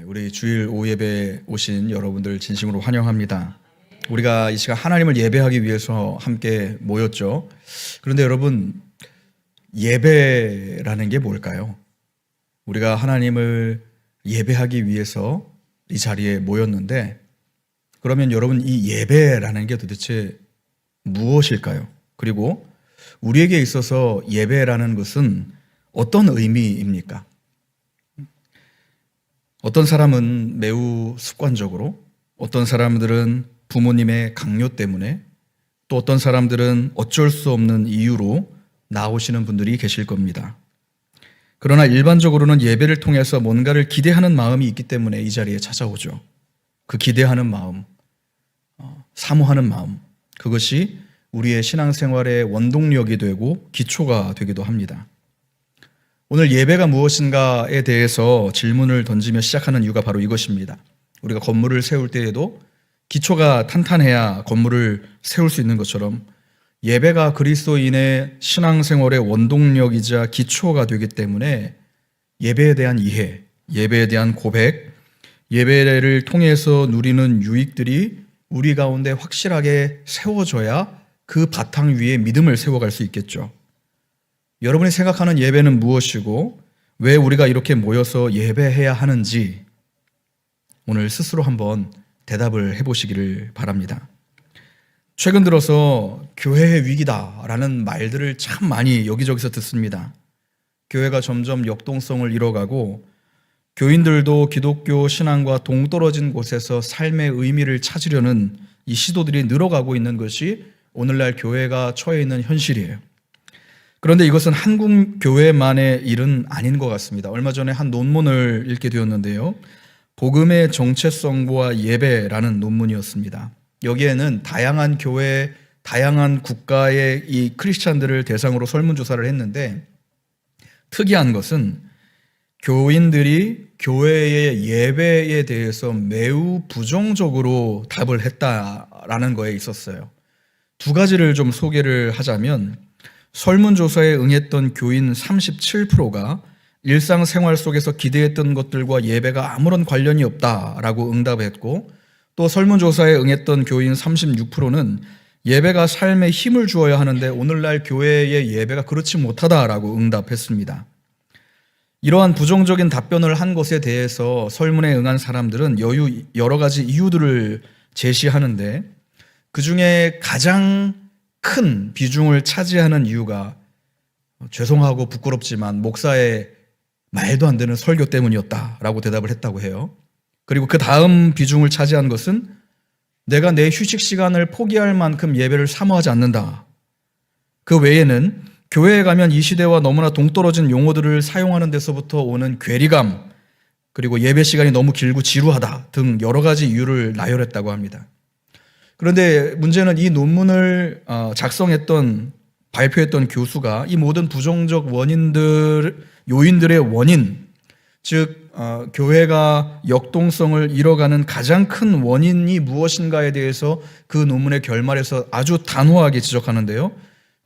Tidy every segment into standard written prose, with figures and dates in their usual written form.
우리 주일 오후 예배에 오신 여러분들 진심으로 환영합니다. 우리가 이 시간 하나님을 예배하기 위해서 함께 모였죠. 그런데 여러분, 예배라는 게 뭘까요? 우리가 하나님을 예배하기 위해서 이 자리에 모였는데, 그러면 여러분, 이 예배라는 게 도대체 무엇일까요? 그리고 우리에게 있어서 예배라는 것은 어떤 의미입니까? 어떤 사람은 매우 습관적으로, 어떤 사람들은 부모님의 강요 때문에, 또 어떤 사람들은 어쩔 수 없는 이유로 나오시는 분들이 계실 겁니다. 그러나 일반적으로는 예배를 통해서 뭔가를 기대하는 마음이 있기 때문에 이 자리에 찾아오죠. 그 기대하는 마음, 사모하는 마음, 그것이 우리의 신앙생활의 원동력이 되고 기초가 되기도 합니다. 오늘 예배가 무엇인가에 대해서 질문을 던지며 시작하는 이유가 바로 이것입니다. 우리가 건물을 세울 때에도 기초가 탄탄해야 건물을 세울 수 있는 것처럼 예배가 그리스도인의 신앙생활의 원동력이자 기초가 되기 때문에 예배에 대한 이해, 예배에 대한 고백, 예배를 통해서 누리는 유익들이 우리 가운데 확실하게 세워져야 그 바탕 위에 믿음을 세워갈 수 있겠죠. 여러분이 생각하는 예배는 무엇이고 왜 우리가 이렇게 모여서 예배해야 하는지 오늘 스스로 한번 대답을 해보시기를 바랍니다. 최근 들어서 교회의 위기다라는 말들을 참 많이 여기저기서 듣습니다. 교회가 점점 역동성을 잃어가고 교인들도 기독교 신앙과 동떨어진 곳에서 삶의 의미를 찾으려는 이 시도들이 늘어가고 있는 것이 오늘날 교회가 처해 있는 현실이에요. 그런데 이것은 한국 교회만의 일은 아닌 것 같습니다. 얼마 전에 한 논문을 읽게 되었는데요. 복음의 정체성과 예배라는 논문이었습니다. 여기에는 다양한 교회, 다양한 국가의 이 크리스찬들을 대상으로 설문조사를 했는데 특이한 것은 교인들이 교회의 예배에 대해서 매우 부정적으로 답을 했다라는 거에 있었어요. 두 가지를 좀 소개를 하자면 설문조사에 응했던 교인 37%가 일상생활 속에서 기대했던 것들과 예배가 아무런 관련이 없다라고 응답했고 또 설문조사에 응했던 교인 36%는 예배가 삶에 힘을 주어야 하는데 오늘날 교회의 예배가 그렇지 못하다라고 응답했습니다. 이러한 부정적인 답변을 한 것에 대해서 설문에 응한 사람들은 여러 가지 이유들을 제시하는데 그중에 가장 큰 비중을 차지하는 이유가 죄송하고 부끄럽지만 목사의 말도 안 되는 설교 때문이었다라고 대답을 했다고 해요. 그리고 그 다음 비중을 차지한 것은 내가 내 휴식 시간을 포기할 만큼 예배를 사모하지 않는다. 그 외에는 교회에 가면 이 시대와 너무나 동떨어진 용어들을 사용하는 데서부터 오는 괴리감, 그리고 예배 시간이 너무 길고 지루하다 등 여러 가지 이유를 나열했다고 합니다. 그런데 문제는 이 논문을 발표했던 교수가 이 모든 부정적 요인들의 원인, 즉 교회가 역동성을 잃어가는 가장 큰 원인이 무엇인가에 대해서 그 논문의 결말에서 아주 단호하게 지적하는데요.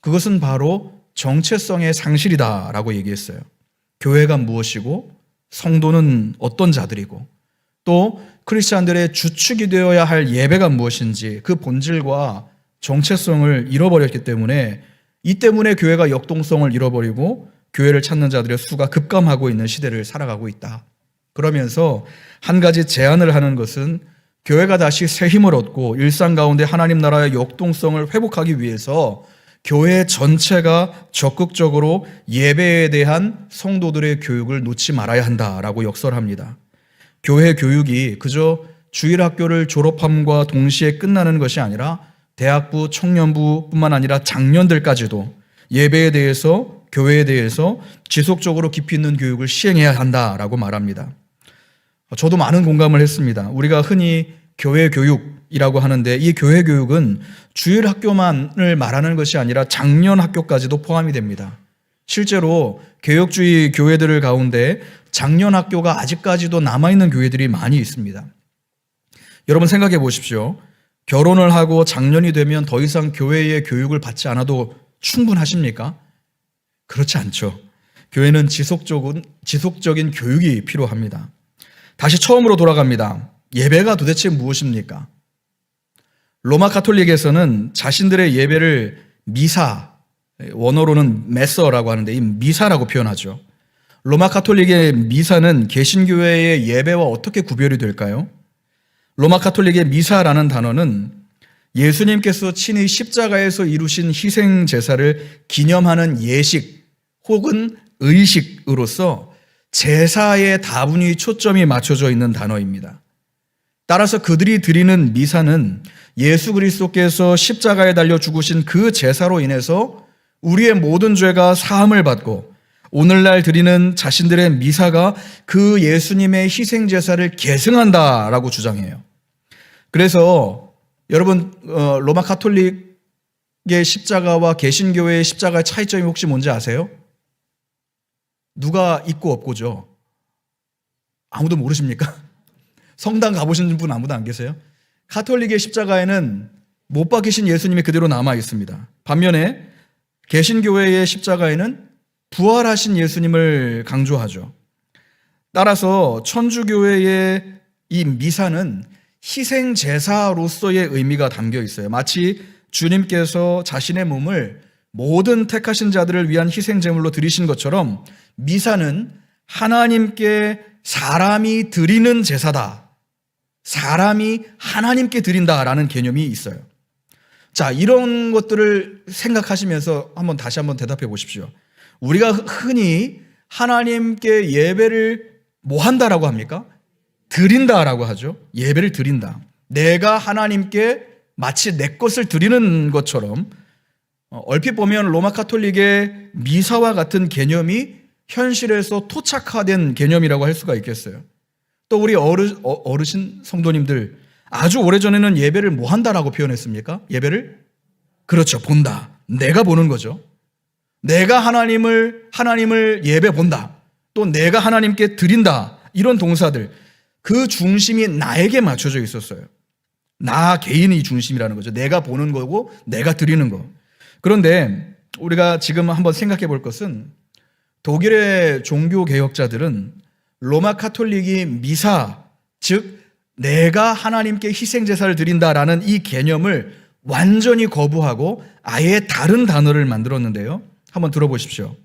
그것은 바로 정체성의 상실이다라고 얘기했어요. 교회가 무엇이고 성도는 어떤 자들이고 또 크리스찬들의 주축이 되어야 할 예배가 무엇인지 그 본질과 정체성을 잃어버렸기 때문에 이 때문에 교회가 역동성을 잃어버리고 교회를 찾는 자들의 수가 급감하고 있는 시대를 살아가고 있다. 그러면서 한 가지 제안을 하는 것은 교회가 다시 새 힘을 얻고 일상 가운데 하나님 나라의 역동성을 회복하기 위해서 교회 전체가 적극적으로 예배에 대한 성도들의 교육을 놓지 말아야 한다라고 역설합니다. 교회 교육이 그저 주일학교를 졸업함과 동시에 끝나는 것이 아니라 대학부, 청년부뿐만 아니라 장년들까지도 예배에 대해서, 교회에 대해서 지속적으로 깊이 있는 교육을 시행해야 한다라고 말합니다. 저도 많은 공감을 했습니다. 우리가 흔히 교회 교육이라고 하는데 이 교회 교육은 주일학교만을 말하는 것이 아니라 장년학교까지도 포함이 됩니다. 실제로 개혁주의 교회들 가운데 장년학교가 아직까지도 남아있는 교회들이 많이 있습니다. 여러분 생각해 보십시오. 결혼을 하고 장년이 되면 더 이상 교회의 교육을 받지 않아도 충분하십니까? 그렇지 않죠. 교회는 지속적인 교육이 필요합니다. 다시 처음으로 돌아갑니다. 예배가 도대체 무엇입니까? 로마 가톨릭에서는 자신들의 예배를 미사, 원어로는 메서라고 하는데 이 미사라고 표현하죠. 로마 가톨릭의 미사는 개신교회의 예배와 어떻게 구별이 될까요? 로마 가톨릭의 미사라는 단어는 예수님께서 친히 십자가에서 이루신 희생 제사를 기념하는 예식 혹은 의식으로서 제사에 다분히 초점이 맞춰져 있는 단어입니다. 따라서 그들이 드리는 미사는 예수 그리스도께서 십자가에 달려 죽으신 그 제사로 인해서 우리의 모든 죄가 사함을 받고 오늘날 드리는 자신들의 미사가 그 예수님의 희생 제사를 계승한다라고 주장해요. 그래서 여러분 로마 가톨릭의 십자가와 개신교회의 십자가의 차이점이 혹시 뭔지 아세요? 누가 있고 없고죠. 아무도 모르십니까? 성당 가보신 분 아무도 안 계세요? 가톨릭의 십자가에는 못 박히신 예수님이 그대로 남아 있습니다. 반면에 개신교회의 십자가에는 부활하신 예수님을 강조하죠. 따라서 천주교회의 이 미사는 희생 제사로서의 의미가 담겨 있어요. 마치 주님께서 자신의 몸을 모든 택하신 자들을 위한 희생 제물로 드리신 것처럼 미사는 하나님께 사람이 드리는 제사다. 사람이 하나님께 드린다라는 개념이 있어요. 자, 이런 것들을 생각하시면서 다시 한번 대답해 보십시오. 우리가 흔히 하나님께 예배를 뭐 한다라고 합니까? 드린다라고 하죠. 예배를 드린다. 내가 하나님께 마치 내 것을 드리는 것처럼 얼핏 보면 로마 가톨릭의 미사와 같은 개념이 현실에서 토착화된 개념이라고 할 수가 있겠어요. 또 우리 어르신 성도님들 아주 오래전에는 예배를 뭐 한다라고 표현했습니까? 예배를? 그렇죠. 본다. 내가 보는 거죠. 내가 하나님을 예배 본다. 또 내가 하나님께 드린다. 이런 동사들. 그 중심이 나에게 맞춰져 있었어요. 나 개인이 중심이라는 거죠. 내가 보는 거고 내가 드리는 거. 그런데 우리가 지금 한번 생각해 볼 것은 독일의 종교 개혁자들은 로마 가톨릭이 미사, 즉 내가 하나님께 희생 제사를 드린다라는 이 개념을 완전히 거부하고 아예 다른 단어를 만들었는데요. 한번 들어보십시오.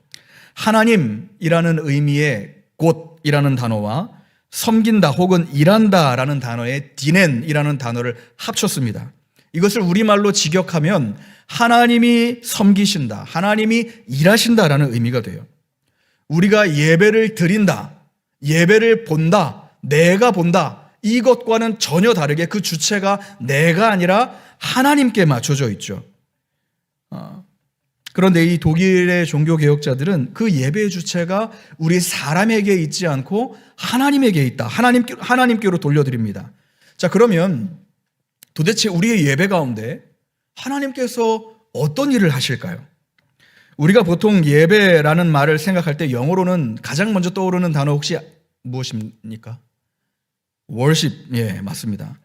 하나님이라는 의미의 곧이라는 단어와 섬긴다 혹은 일한다라는 단어의 디넨이라는 단어를 합쳤습니다. 이것을 우리말로 직역하면 하나님이 섬기신다, 하나님이 일하신다라는 의미가 돼요. 우리가 예배를 드린다, 예배를 본다, 내가 본다, 이것과는 전혀 다르게 그 주체가 내가 아니라 하나님께 맞춰져 있죠. 그런데 이 독일의 종교개혁자들은 그 예배의 주체가 우리 사람에게 있지 않고 하나님에게 있다. 하나님께로 돌려드립니다. 자, 그러면 도대체 우리의 예배 가운데 하나님께서 어떤 일을 하실까요? 우리가 보통 예배라는 말을 생각할 때 영어로는 가장 먼저 떠오르는 단어 혹시 무엇입니까? worship. 예, 맞습니다.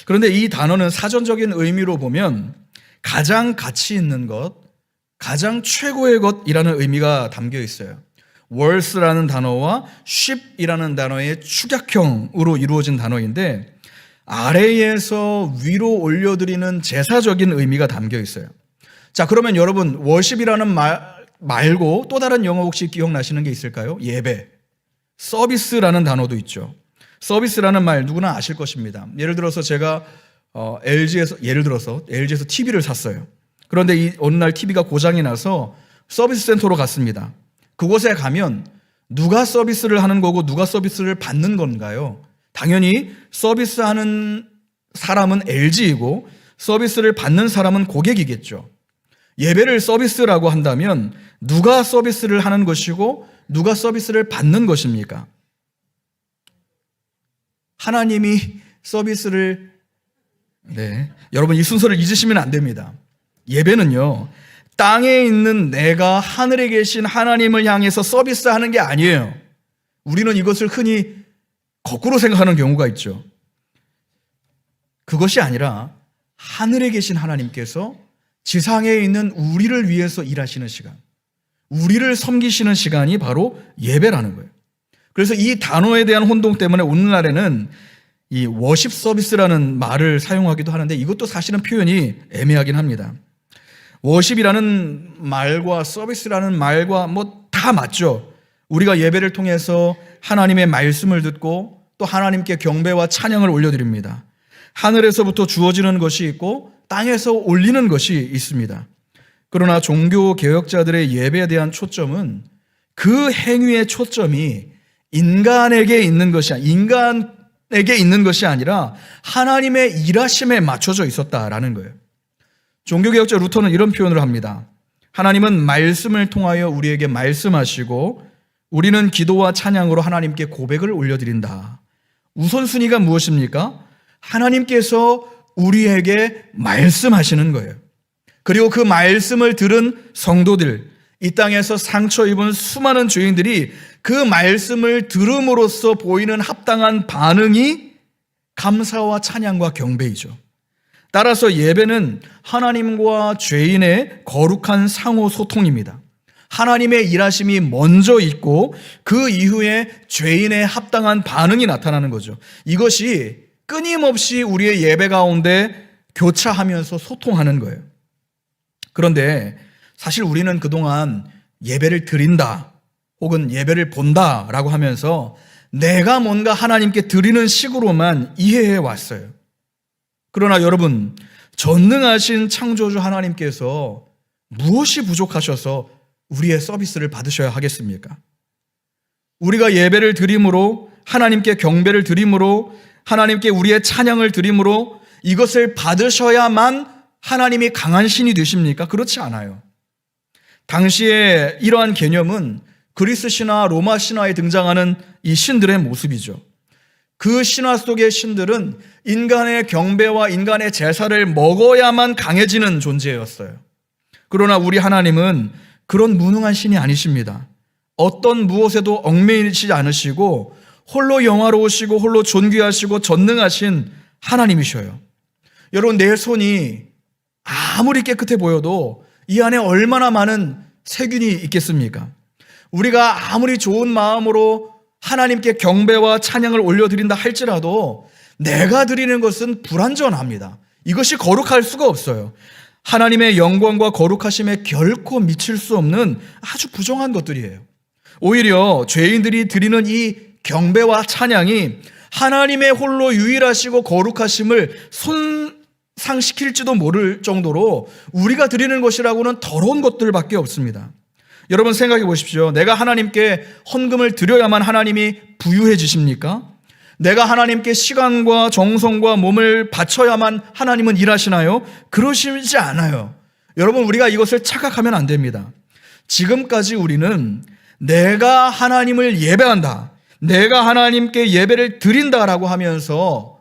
그런데 이 단어는 사전적인 의미로 보면 가장 가치 있는 것, 가장 최고의 것이라는 의미가 담겨 있어요. worth라는 단어와 ship이라는 단어의 축약형으로 이루어진 단어인데 아래에서 위로 올려드리는 제사적인 의미가 담겨 있어요. 자, 그러면 여러분 worship이라는 말 말고 또 다른 영어 혹시 기억나시는 게 있을까요? 예배, 서비스라는 단어도 있죠. 서비스라는 말 누구나 아실 것입니다. 예를 들어서 제가 LG에서 TV를 샀어요. 그런데 어느 날 TV가 고장이 나서 서비스 센터로 갔습니다. 그곳에 가면 누가 서비스를 하는 거고 누가 서비스를 받는 건가요? 당연히 서비스하는 사람은 LG이고 서비스를 받는 사람은 고객이겠죠. 예배를 서비스라고 한다면 누가 서비스를 하는 것이고 누가 서비스를 받는 것입니까? 하나님이 서비스를 여러분 이 순서를 잊으시면 안 됩니다. 예배는요, 땅에 있는 내가 하늘에 계신 하나님을 향해서 서비스하는 게 아니에요. 우리는 이것을 흔히 거꾸로 생각하는 경우가 있죠. 그것이 아니라 하늘에 계신 하나님께서 지상에 있는 우리를 위해서 일하시는 시간, 우리를 섬기시는 시간이 바로 예배라는 거예요. 그래서 이 단어에 대한 혼동 때문에 오늘날에는 이 워십 서비스라는 말을 사용하기도 하는데 이것도 사실은 표현이 애매하긴 합니다. 워십이라는 말과 서비스라는 말과 뭐 다 맞죠. 우리가 예배를 통해서 하나님의 말씀을 듣고 또 하나님께 경배와 찬양을 올려드립니다. 하늘에서부터 주어지는 것이 있고 땅에서 올리는 것이 있습니다. 그러나 종교 개혁자들의 예배에 대한 초점은 그 행위의 초점이 인간에게 있는 것이 아니라 하나님의 일하심에 맞춰져 있었다라는 거예요. 종교개혁자 루터는 이런 표현을 합니다. 하나님은 말씀을 통하여 우리에게 말씀하시고 우리는 기도와 찬양으로 하나님께 고백을 올려드린다. 우선순위가 무엇입니까? 하나님께서 우리에게 말씀하시는 거예요. 그리고 그 말씀을 들은 성도들, 이 땅에서 상처 입은 수많은 죄인들이 그 말씀을 들음으로써 보이는 합당한 반응이 감사와 찬양과 경배이죠. 따라서 예배는 하나님과 죄인의 거룩한 상호 소통입니다. 하나님의 일하심이 먼저 있고 그 이후에 죄인의 합당한 반응이 나타나는 거죠. 이것이 끊임없이 우리의 예배 가운데 교차하면서 소통하는 거예요. 그런데 사실 우리는 그동안 예배를 드린다 혹은 예배를 본다라고 하면서 내가 뭔가 하나님께 드리는 식으로만 이해해 왔어요. 그러나 여러분, 전능하신 창조주 하나님께서 무엇이 부족하셔서 우리의 서비스를 받으셔야 하겠습니까? 우리가 예배를 드림으로, 하나님께 경배를 드림으로, 하나님께 우리의 찬양을 드림으로 이것을 받으셔야만 하나님이 강한 신이 되십니까? 그렇지 않아요. 당시에 이러한 개념은 그리스 신화, 로마 신화에 등장하는 이 신들의 모습이죠. 그 신화 속의 신들은 인간의 경배와 인간의 제사를 먹어야만 강해지는 존재였어요. 그러나 우리 하나님은 그런 무능한 신이 아니십니다. 어떤 무엇에도 얽매이지 않으시고 홀로 영화로우시고 홀로 존귀하시고 전능하신 하나님이셔요. 여러분, 내 손이 아무리 깨끗해 보여도 이 안에 얼마나 많은 세균이 있겠습니까? 우리가 아무리 좋은 마음으로 하나님께 경배와 찬양을 올려드린다 할지라도 내가 드리는 것은 불완전합니다. 이것이 거룩할 수가 없어요. 하나님의 영광과 거룩하심에 결코 미칠 수 없는 아주 부정한 것들이에요. 오히려 죄인들이 드리는 이 경배와 찬양이 하나님의 홀로 유일하시고 거룩하심을 손상시킬지도 모를 정도로 우리가 드리는 것이라고는 더러운 것들밖에 없습니다. 여러분, 생각해 보십시오. 내가 하나님께 헌금을 드려야만 하나님이 부유해지십니까? 내가 하나님께 시간과 정성과 몸을 바쳐야만 하나님은 일하시나요? 그러시지 않아요. 여러분, 우리가 이것을 착각하면 안 됩니다. 지금까지 우리는 내가 하나님을 예배한다, 내가 하나님께 예배를 드린다라고 하면서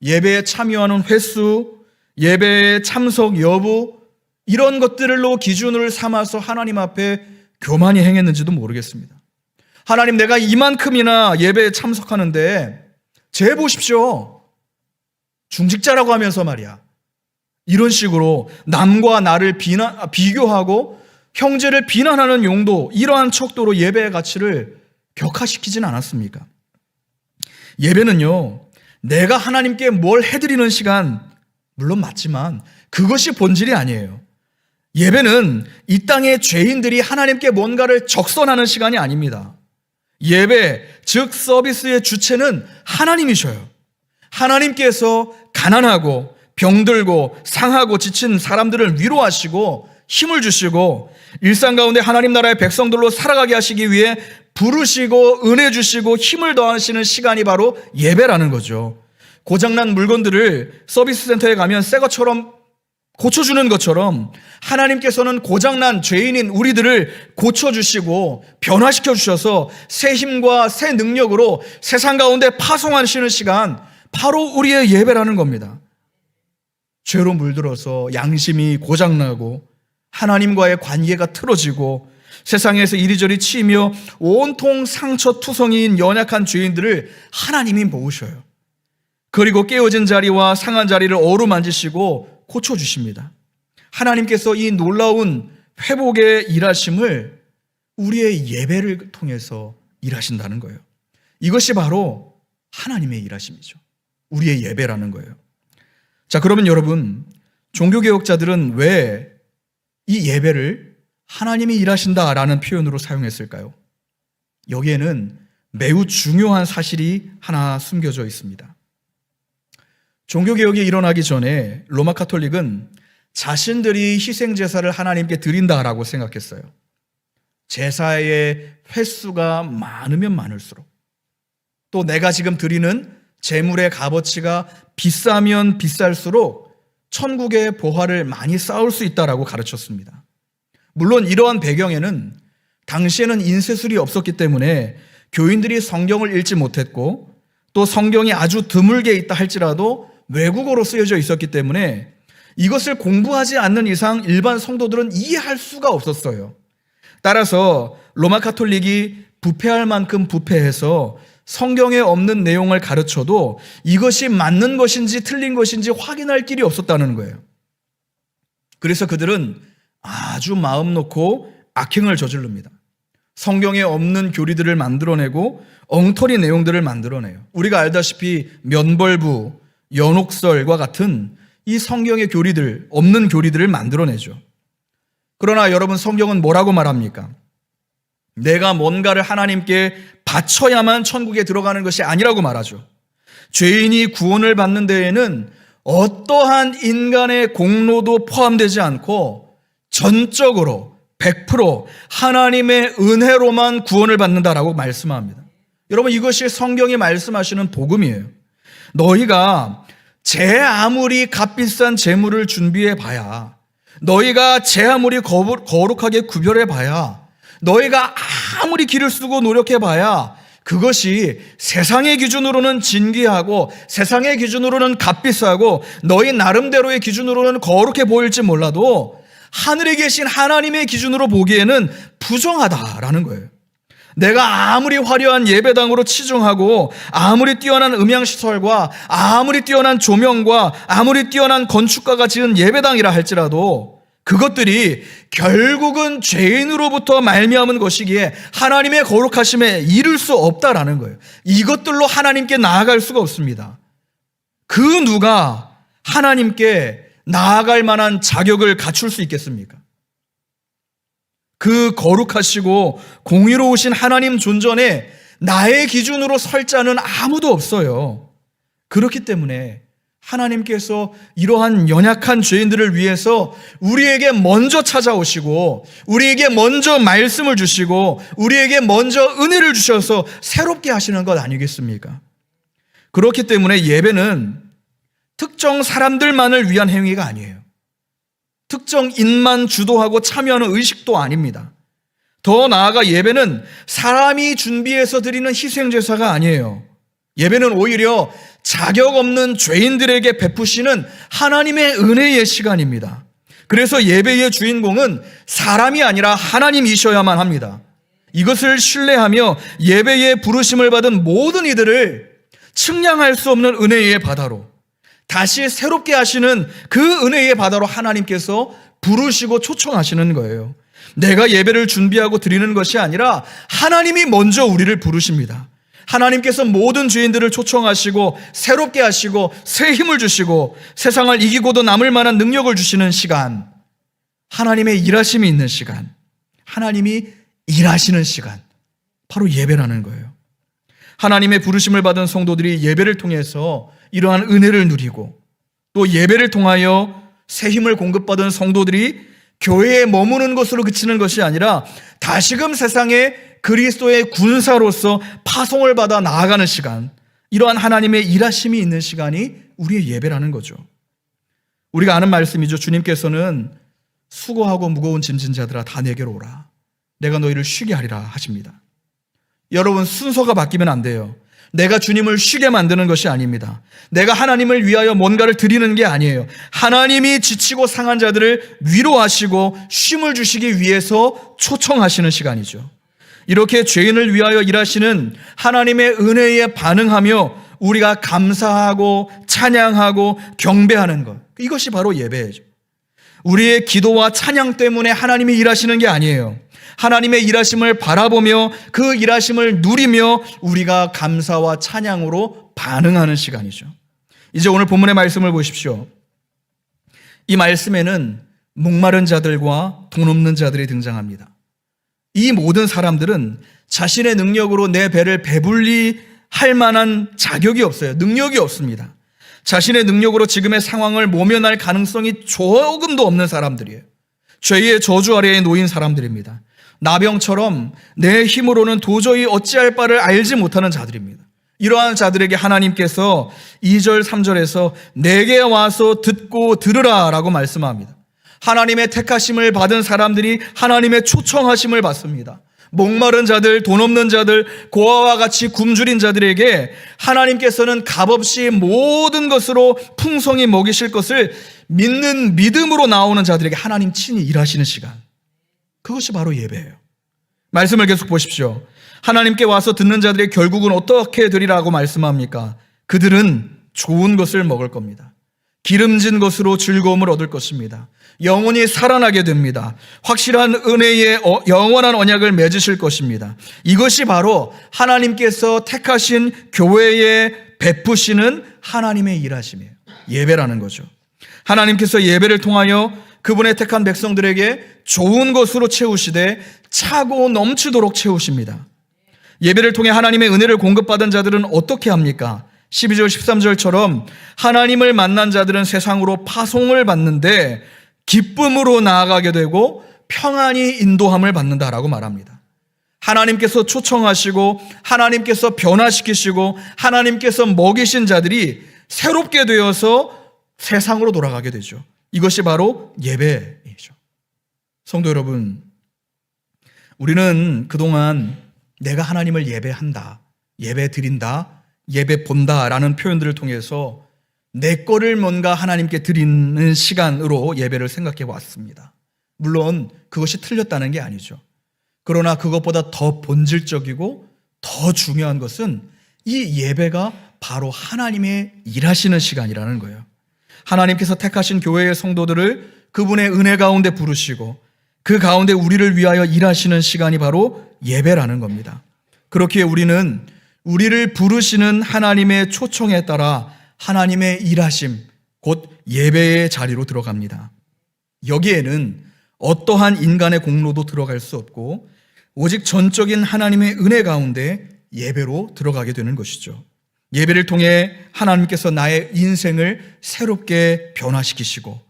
예배에 참여하는 횟수, 예배에 참석 여부, 이런 것들로 기준을 삼아서 하나님 앞에 교만히 행했는지도 모르겠습니다. 하나님, 내가 이만큼이나 예배에 참석하는데 재 보십시오. 중직자라고 하면서 말이야. 이런 식으로 남과 나를 비교하고 형제를 비난하는 용도, 이러한 척도로 예배의 가치를 격하시키진 않았습니까? 예배는요, 내가 하나님께 뭘 해드리는 시간, 물론 맞지만 그것이 본질이 아니에요. 예배는 이 땅의 죄인들이 하나님께 뭔가를 적선하는 시간이 아닙니다. 예배, 즉 서비스의 주체는 하나님이셔요. 하나님께서 가난하고 병들고 상하고 지친 사람들을 위로하시고 힘을 주시고 일상 가운데 하나님 나라의 백성들로 살아가게 하시기 위해 부르시고 은혜 주시고 힘을 더하시는 시간이 바로 예배라는 거죠. 고장난 물건들을 서비스 센터에 가면 새 것처럼 고쳐주는 것처럼 하나님께서는 고장난 죄인인 우리들을 고쳐주시고 변화시켜 주셔서 새 힘과 새 능력으로 세상 가운데 파송하시는 시간, 바로 우리의 예배라는 겁니다. 죄로 물들어서 양심이 고장나고 하나님과의 관계가 틀어지고 세상에서 이리저리 치이며 온통 상처투성이인 연약한 죄인들을 하나님이 모으셔요. 그리고 깨어진 자리와 상한 자리를 어루만지시고 고쳐주십니다. 하나님께서 이 놀라운 회복의 일하심을 우리의 예배를 통해서 일하신다는 거예요. 이것이 바로 하나님의 일하심이죠. 우리의 예배라는 거예요. 자, 그러면 여러분, 종교개혁자들은 왜 이 예배를 하나님이 일하신다라는 표현으로 사용했을까요? 여기에는 매우 중요한 사실이 하나 숨겨져 있습니다. 종교개혁이 일어나기 전에 로마 가톨릭은 자신들이 희생제사를 하나님께 드린다라고 생각했어요. 제사의 횟수가 많으면 많을수록, 또 내가 지금 드리는 제물의 값어치가 비싸면 비쌀수록 천국의 보화를 많이 쌓을 수 있다라고 가르쳤습니다. 물론 이러한 배경에는 당시에는 인쇄술이 없었기 때문에 교인들이 성경을 읽지 못했고, 또 성경이 아주 드물게 있다 할지라도 외국어로 쓰여져 있었기 때문에 이것을 공부하지 않는 이상 일반 성도들은 이해할 수가 없었어요. 따라서 로마 가톨릭이 부패할 만큼 부패해서 성경에 없는 내용을 가르쳐도 이것이 맞는 것인지 틀린 것인지 확인할 길이 없었다는 거예요. 그래서 그들은 아주 마음 놓고 악행을 저지릅니다. 성경에 없는 교리들을 만들어내고 엉터리 내용들을 만들어내요. 우리가 알다시피 면벌부, 연옥설과 같은 이 성경의 교리들, 없는 교리들을 만들어내죠. 그러나 여러분, 성경은 뭐라고 말합니까? 내가 뭔가를 하나님께 바쳐야만 천국에 들어가는 것이 아니라고 말하죠. 죄인이 구원을 받는 데에는 어떠한 인간의 공로도 포함되지 않고 전적으로 100% 하나님의 은혜로만 구원을 받는다라고 말씀합니다. 여러분, 이것이 성경이 말씀하시는 복음이에요. 너희가 제 아무리 값비싼 재물을 준비해 봐야, 너희가 제 아무리 거룩하게 구별해 봐야, 너희가 아무리 기를 쓰고 노력해 봐야 그것이 세상의 기준으로는 진귀하고 세상의 기준으로는 값비싸고 너희 나름대로의 기준으로는 거룩해 보일지 몰라도 하늘에 계신 하나님의 기준으로 보기에는 부정하다라는 거예요. 내가 아무리 화려한 예배당으로 치중하고 아무리 뛰어난 음향시설과 아무리 뛰어난 조명과 아무리 뛰어난 건축가가 지은 예배당이라 할지라도 그것들이 결국은 죄인으로부터 말미암은 것이기에 하나님의 거룩하심에 이를 수 없다라는 거예요. 이것들로 하나님께 나아갈 수가 없습니다. 그 누가 하나님께 나아갈 만한 자격을 갖출 수 있겠습니까? 그 거룩하시고 공의로우신 하나님 존전에 나의 기준으로 설 자는 아무도 없어요. 그렇기 때문에 하나님께서 이러한 연약한 죄인들을 위해서 우리에게 먼저 찾아오시고 우리에게 먼저 말씀을 주시고 우리에게 먼저 은혜를 주셔서 새롭게 하시는 것 아니겠습니까? 그렇기 때문에 예배는 특정 사람들만을 위한 행위가 아니에요. 특정 인만 주도하고 참여하는 의식도 아닙니다. 더 나아가 예배는 사람이 준비해서 드리는 희생제사가 아니에요. 예배는 오히려 자격 없는 죄인들에게 베푸시는 하나님의 은혜의 시간입니다. 그래서 예배의 주인공은 사람이 아니라 하나님이셔야만 합니다. 이것을 신뢰하며 예배의 부르심을 받은 모든 이들을 측량할 수 없는 은혜의 바다로, 다시 새롭게 하시는 그 은혜의 바다로 하나님께서 부르시고 초청하시는 거예요. 내가 예배를 준비하고 드리는 것이 아니라 하나님이 먼저 우리를 부르십니다. 하나님께서 모든 죄인들을 초청하시고 새롭게 하시고 새 힘을 주시고 세상을 이기고도 남을 만한 능력을 주시는 시간, 하나님의 일하심이 있는 시간, 하나님이 일하시는 시간, 바로 예배라는 거예요. 하나님의 부르심을 받은 성도들이 예배를 통해서 이러한 은혜를 누리고, 또 예배를 통하여 새 힘을 공급받은 성도들이 교회에 머무는 것으로 그치는 것이 아니라 다시금 세상에 그리스도의 군사로서 파송을 받아 나아가는 시간, 이러한 하나님의 일하심이 있는 시간이 우리의 예배라는 거죠. 우리가 아는 말씀이죠. 주님께서는 수고하고 무거운 짐진 자들아 다 내게로 오라, 내가 너희를 쉬게 하리라 하십니다. 여러분, 순서가 바뀌면 안 돼요. 내가 주님을 쉬게 만드는 것이 아닙니다. 내가 하나님을 위하여 뭔가를 드리는 게 아니에요. 하나님이 지치고 상한 자들을 위로하시고 쉼을 주시기 위해서 초청하시는 시간이죠. 이렇게 죄인을 위하여 일하시는 하나님의 은혜에 반응하며 우리가 감사하고 찬양하고 경배하는 것, 이것이 바로 예배죠. 우리의 기도와 찬양 때문에 하나님이 일하시는 게 아니에요. 하나님의 일하심을 바라보며 그 일하심을 누리며 우리가 감사와 찬양으로 반응하는 시간이죠. 이제 오늘 본문의 말씀을 보십시오. 이 말씀에는 목마른 자들과 돈 없는 자들이 등장합니다. 이 모든 사람들은 자신의 능력으로 내 배를 배불리 할 만한 자격이 없어요. 능력이 없습니다. 자신의 능력으로 지금의 상황을 모면할 가능성이 조금도 없는 사람들이에요. 죄의 저주 아래에 놓인 사람들입니다. 나병처럼 내 힘으로는 도저히 어찌할 바를 알지 못하는 자들입니다. 이러한 자들에게 하나님께서 2절 3절에서 내게 와서 듣고 들으라 라고 말씀합니다. 하나님의 택하심을 받은 사람들이 하나님의 초청하심을 받습니다. 목마른 자들, 돈 없는 자들, 고아와 같이 굶주린 자들에게 하나님께서는 값없이 모든 것으로 풍성히 먹이실 것을 믿는 믿음으로 나오는 자들에게 하나님 친히 일하시는 시간, 그것이 바로 예배예요. 말씀을 계속 보십시오. 하나님께 와서 듣는 자들의 결국은 어떻게 되리라고 말씀합니까? 그들은 좋은 것을 먹을 겁니다. 기름진 것으로 즐거움을 얻을 것입니다. 영혼이 살아나게 됩니다. 확실한 은혜의 영원한 언약을 맺으실 것입니다. 이것이 바로 하나님께서 택하신 교회에 베푸시는 하나님의 일하심이에요. 예배라는 거죠. 하나님께서 예배를 통하여 그분의 택한 백성들에게 좋은 것으로 채우시되 차고 넘치도록 채우십니다. 예배를 통해 하나님의 은혜를 공급받은 자들은 어떻게 합니까? 12절 13절처럼 하나님을 만난 자들은 세상으로 파송을 받는데 기쁨으로 나아가게 되고 평안히 인도함을 받는다라고 말합니다. 하나님께서 초청하시고 하나님께서 변화시키시고 하나님께서 먹이신 자들이 새롭게 되어서 세상으로 돌아가게 되죠. 이것이 바로 예배이죠. 성도 여러분, 우리는 그동안 내가 하나님을 예배한다, 예배 드린다, 예배 본다라는 표현들을 통해서 내 거를 뭔가 하나님께 드리는 시간으로 예배를 생각해 왔습니다. 물론 그것이 틀렸다는 게 아니죠. 그러나 그것보다 더 본질적이고 더 중요한 것은 이 예배가 바로 하나님의 일하시는 시간이라는 거예요. 하나님께서 택하신 교회의 성도들을 그분의 은혜 가운데 부르시고 그 가운데 우리를 위하여 일하시는 시간이 바로 예배라는 겁니다. 그렇기에 우리는 우리를 부르시는 하나님의 초청에 따라 하나님의 일하심, 곧 예배의 자리로 들어갑니다. 여기에는 어떠한 인간의 공로도 들어갈 수 없고 오직 전적인 하나님의 은혜 가운데 예배로 들어가게 되는 것이죠. 예배를 통해 하나님께서 나의 인생을 새롭게 변화시키시고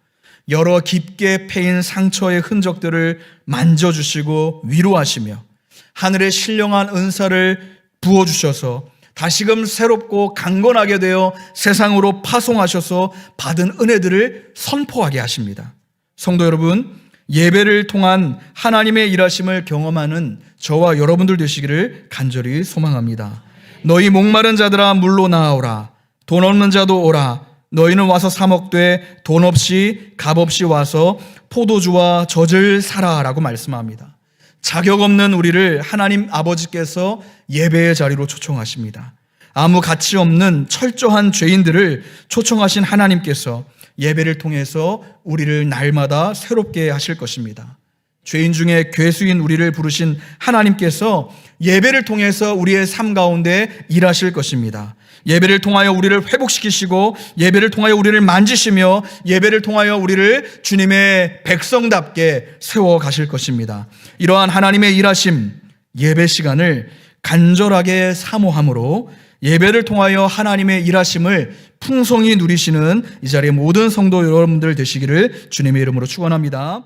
여러 깊게 패인 상처의 흔적들을 만져주시고 위로하시며 하늘의 신령한 은사를 부어주셔서 다시금 새롭고 강건하게 되어 세상으로 파송하셔서 받은 은혜들을 선포하게 하십니다. 성도 여러분, 예배를 통한 하나님의 일하심을 경험하는 저와 여러분들 되시기를 간절히 소망합니다. 너희 목마른 자들아 물로 나아오라. 돈 없는 자도 오라. 너희는 와서 사 먹되 돈 없이 값 없이 와서 포도주와 젖을 사라 라고 말씀합니다. 자격 없는 우리를 하나님 아버지께서 예배의 자리로 초청하십니다. 아무 가치 없는 철저한 죄인들을 초청하신 하나님께서 예배를 통해서 우리를 날마다 새롭게 하실 것입니다. 죄인 중에 괴수인 우리를 부르신 하나님께서 예배를 통해서 우리의 삶 가운데 일하실 것입니다. 예배를 통하여 우리를 회복시키시고 예배를 통하여 우리를 만지시며 예배를 통하여 우리를 주님의 백성답게 세워가실 것입니다. 이러한 하나님의 일하심, 예배 시간을 간절하게 사모함으로 예배를 통하여 하나님의 일하심을 풍성히 누리시는 이 자리의 모든 성도 여러분들 되시기를 주님의 이름으로 축원합니다.